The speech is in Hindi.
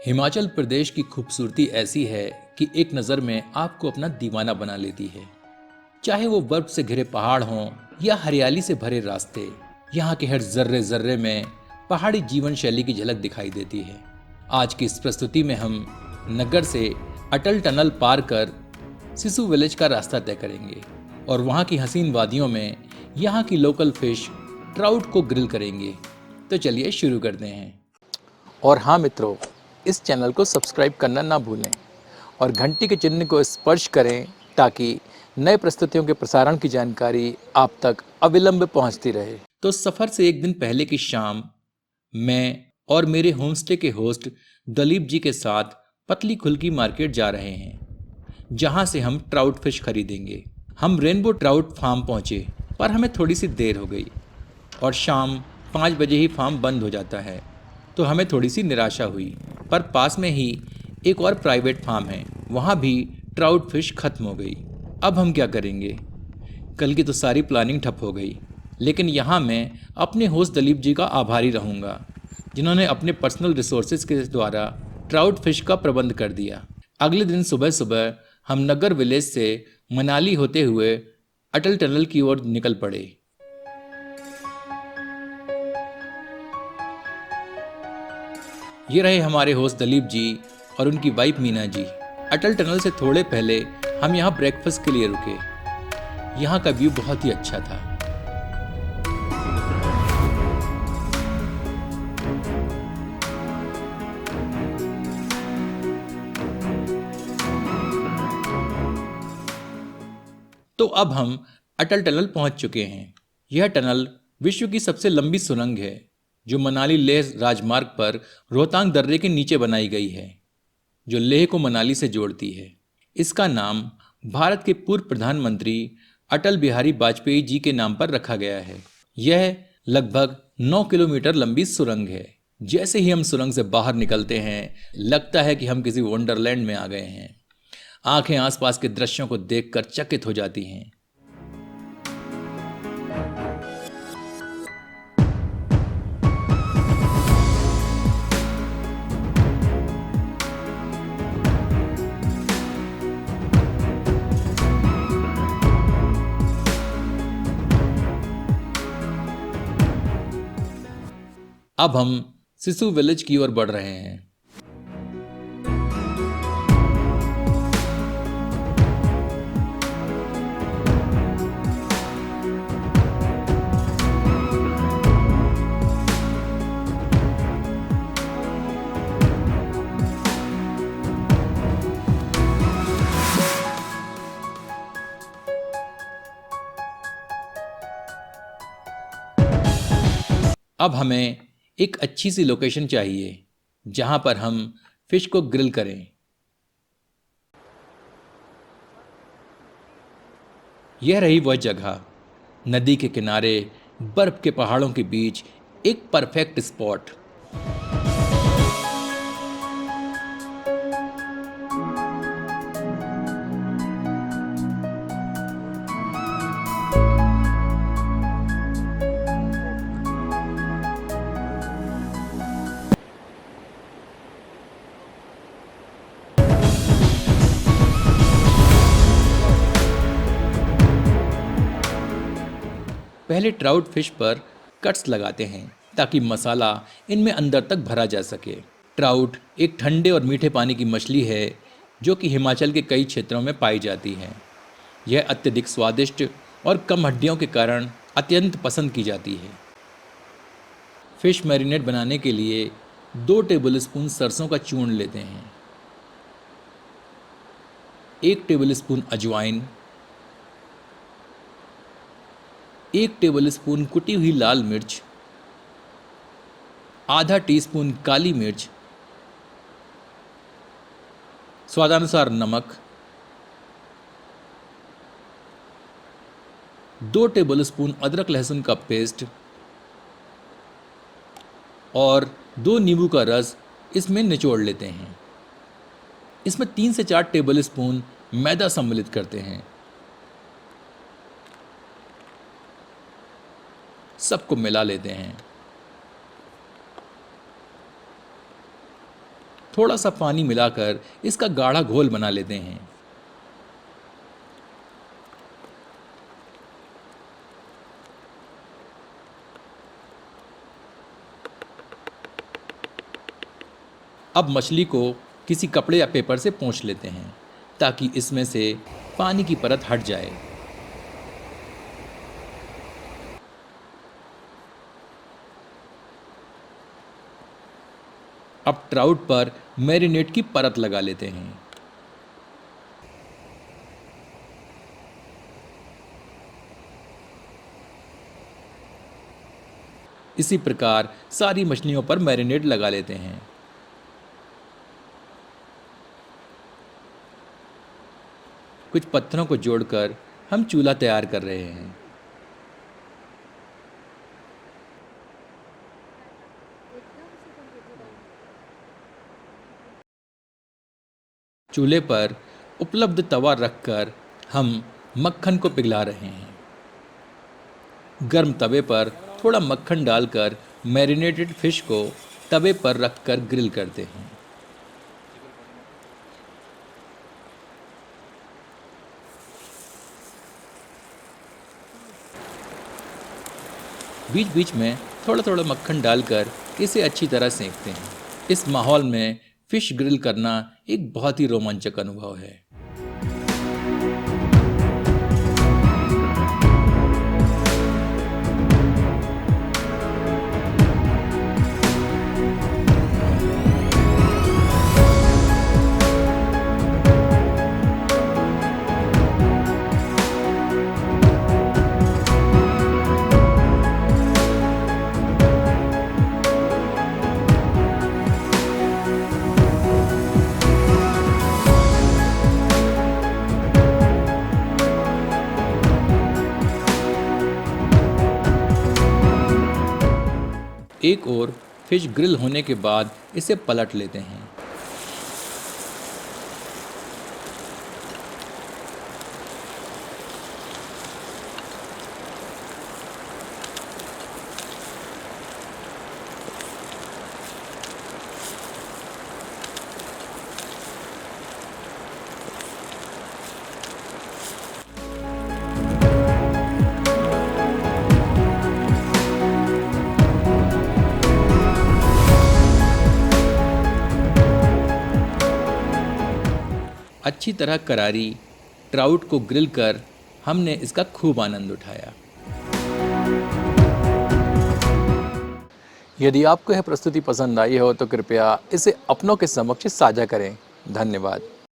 हिमाचल प्रदेश की खूबसूरती ऐसी है कि एक नज़र में आपको अपना दीवाना बना लेती है। चाहे वो बर्फ से घिरे पहाड़ हों या हरियाली से भरे रास्ते, यहाँ के हर जर्रे जर्रे में पहाड़ी जीवन शैली की झलक दिखाई देती है। आज की इस प्रस्तुति में हम नगर से अटल टनल पार कर सिसु विलेज का रास्ता तय करेंगे और वहाँ की हसीन वादियों में यहाँ की लोकल फिश ट्राउट को ग्रिल करेंगे। तो चलिए शुरू करते हैं। और हाँ मित्रों, इस चैनल को सब्सक्राइब करना ना भूलें और घंटी के चिन्ह को स्पर्श करें ताकि नए प्रस्तुतियों के प्रसारण की जानकारी आप तक अविलंब पहुंचती रहे। तो सफ़र से एक दिन पहले की शाम मैं और मेरे होमस्टे के होस्ट दलीप जी के साथ पतली खुलकी मार्केट जा रहे हैं, जहां से हम ट्राउट फिश खरीदेंगे। हम रेनबो ट्राउट फार्म पहुंचे, पर हमें थोड़ी सी देर हो गई और शाम 5 बजे ही फार्म बंद हो जाता है, तो हमें थोड़ी सी निराशा हुई। पर पास में ही एक और प्राइवेट फार्म है, वहाँ भी ट्राउट फिश खत्म हो गई। अब हम क्या करेंगे? कल की तो सारी प्लानिंग ठप हो गई। लेकिन यहाँ मैं अपने होस्ट दलीप जी का आभारी रहूँगा, जिन्होंने अपने पर्सनल रिसोर्सेज के द्वारा ट्राउट फिश का प्रबंध कर दिया। अगले दिन सुबह सुबह हम नगर विलेज से मनाली होते हुए अटल टनल की ओर निकल पड़े। ये रहे हमारे होस्ट दलीप जी और उनकी वाइफ मीना जी। अटल टनल से थोड़े पहले हम यहाँ ब्रेकफास्ट के लिए रुके। यहाँ का व्यू बहुत ही अच्छा था। तो अब हम अटल टनल पहुंच चुके हैं। यह टनल विश्व की सबसे लंबी सुरंग है, जो मनाली लेह राजमार्ग पर रोहतांग दर्रे के नीचे बनाई गई है, जो लेह को मनाली से जोड़ती है। इसका नाम भारत के पूर्व प्रधानमंत्री अटल बिहारी वाजपेयी जी के नाम पर रखा गया है। यह लगभग 9 किलोमीटर लंबी सुरंग है। जैसे ही हम सुरंग से बाहर निकलते हैं, लगता है कि हम किसी वंडरलैंड में आ गए हैं। आंखें आसपास के दृश्यों को देखकर चकित हो जाती हैं। अब हम सिसु विलेज की ओर बढ़ रहे हैं। अब हमें एक अच्छी सी लोकेशन चाहिए जहां पर हम फिश को ग्रिल करें। यह रही वह जगह, नदी के किनारे बर्फ के पहाड़ों के बीच एक परफेक्ट स्पॉट। पहले ट्राउट फिश पर कट्स लगाते हैं ताकि मसाला इनमें अंदर तक भरा जा सके। ट्राउट एक ठंडे और मीठे पानी की मछली है जो कि हिमाचल के कई क्षेत्रों में पाई जाती है। यह अत्यधिक स्वादिष्ट और कम हड्डियों के कारण अत्यंत पसंद की जाती है। फिश मैरिनेट बनाने के लिए 2 टेबलस्पून सरसों का चूर्ण लेते हैं, 1 टेबलस्पून अजवाइन, 1 टेबलस्पून कुटी हुई लाल मिर्च, आधा टीस्पून काली मिर्च, स्वादानुसार नमक, 2 टेबलस्पून अदरक लहसुन का पेस्ट और 2 नींबू का रस इसमें निचोड़ लेते हैं। इसमें 3 से 4 टेबलस्पून मैदा सम्मिलित करते हैं। सबको मिला लेते हैं। थोड़ा सा पानी मिलाकर इसका गाढ़ा घोल बना लेते हैं। अब मछली को किसी कपड़े या पेपर से पोंछ लेते हैं ताकि इसमें से पानी की परत हट जाए। अब ट्राउट पर मैरिनेट की परत लगा लेते हैं। इसी प्रकार सारी मछलियों पर मैरिनेट लगा लेते हैं। कुछ पत्थरों को जोड़कर हम चूल्हा तैयार कर रहे हैं। चूल्हे पर उपलब्ध तवा रखकर हम मक्खन को पिघला रहे हैं। गर्म तवे पर थोड़ा मक्खन डालकर मैरिनेटेड फिश को तवे पर रखकर ग्रिल करते हैं। बीच बीच में थोड़ा थोड़ा मक्खन डालकर इसे अच्छी तरह सेंकते हैं। इस माहौल में फिश ग्रिल करना एक बहुत ही रोमांचक अनुभव है। एक और फिश ग्रिल होने के बाद इसे पलट लेते हैं। अच्छी तरह करारी ट्राउट को ग्रिल कर हमने इसका खूब आनंद उठाया। यदि आपको यह प्रस्तुति पसंद आई हो तो कृपया इसे अपनों के समक्ष साझा करें। धन्यवाद।